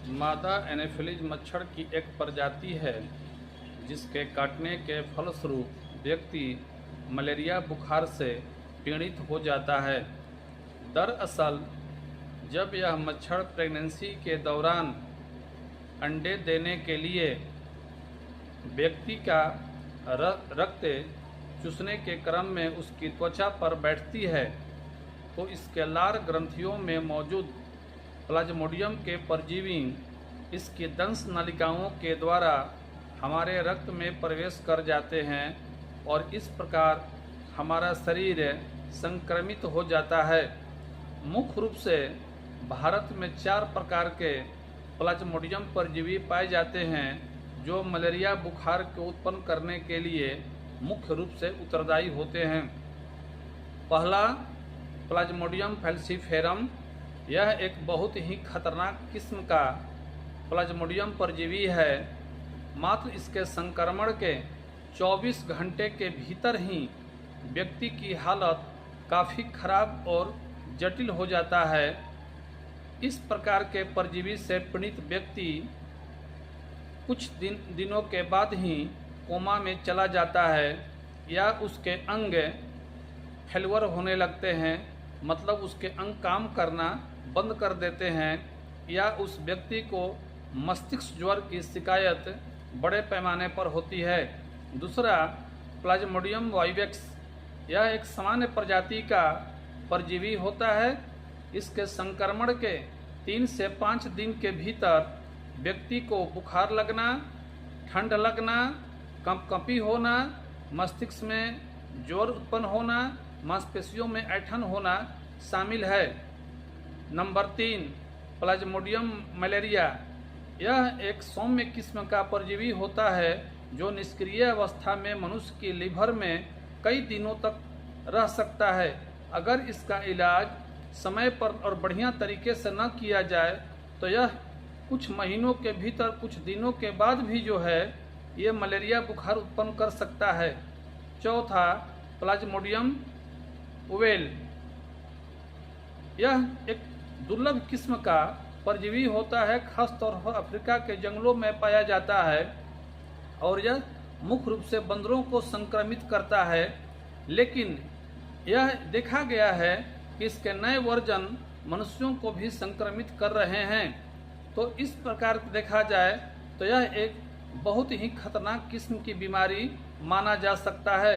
मादा एनोफिलीज मच्छर की एक प्रजाति है जिसके काटने के फलस्वरूप व्यक्ति मलेरिया बुखार से पीड़ित हो जाता है। दरअसल जब यह मच्छर प्रेगनेंसी के दौरान अंडे देने के लिए व्यक्ति का रक्त चूसने के क्रम में उसकी त्वचा पर बैठती है तो इसके लार ग्रंथियों में मौजूद प्लाज्मोडियम के परजीवी इसकी दंश नलिकाओं के द्वारा हमारे रक्त में प्रवेश कर जाते हैं और इस प्रकार हमारा शरीर संक्रमित हो जाता है। मुख्य रूप से भारत में 4 प्रकार के प्लाज्मोडियम परजीवी पाए जाते हैं जो मलेरिया बुखार को उत्पन्न करने के लिए मुख्य रूप से उत्तरदायी होते हैं। पहला, प्लाज्मोडियम फैल्सीफेरम। यह एक बहुत ही खतरनाक किस्म का प्लाज्मोडियम परजीवी है। मात्र इसके संक्रमण के 24 घंटे के भीतर ही व्यक्ति की हालत काफ़ी खराब और जटिल हो जाता है। इस प्रकार के परजीवी से पीड़ित व्यक्ति कुछ दिनों के बाद ही कोमा में चला जाता है या उसके अंग फेल्योर होने लगते हैं, मतलब उसके अंग काम करना बंद कर देते हैं, या उस व्यक्ति को मस्तिष्क ज्वर की शिकायत बड़े पैमाने पर होती है। दूसरा, प्लाज्मोडियम वाइवेक्स। यह एक सामान्य प्रजाति का परजीवी होता है। इसके संक्रमण के 3 से 5 दिन के भीतर व्यक्ति को बुखार लगना, ठंड लगना, कंपकंपी होना, मस्तिष्क में ज्वर उत्पन्न होना, मांसपेशियों में ऐंठन होना शामिल है। Number 3, Plasmodium malaria. यह एक सौम्य किस्म का परजीवी होता है जो निष्क्रिय अवस्था में मनुष्य की लीवर में कई दिनों तक रह सकता है। अगर इसका इलाज समय पर और बढ़िया तरीके से न किया जाए तो यह कुछ महीनों के भीतर, कुछ दिनों के बाद भी जो है ये मलेरिया बुखार उत्पन्न कर सकता है। चौथा, प्लाज्मोडियम ओवेल। यह एक दुर्लभ किस्म का परजीवी होता है, खासतौर पर अफ्रीका के जंगलों में पाया जाता है और यह मुख्य रूप से बंदरों को संक्रमित करता है। लेकिन यह देखा गया है कि इसके नए वर्जन मनुष्यों को भी संक्रमित कर रहे हैं। तो इस प्रकार देखा जाए तो यह एक बहुत ही खतरनाक किस्म की बीमारी माना जा सकता है।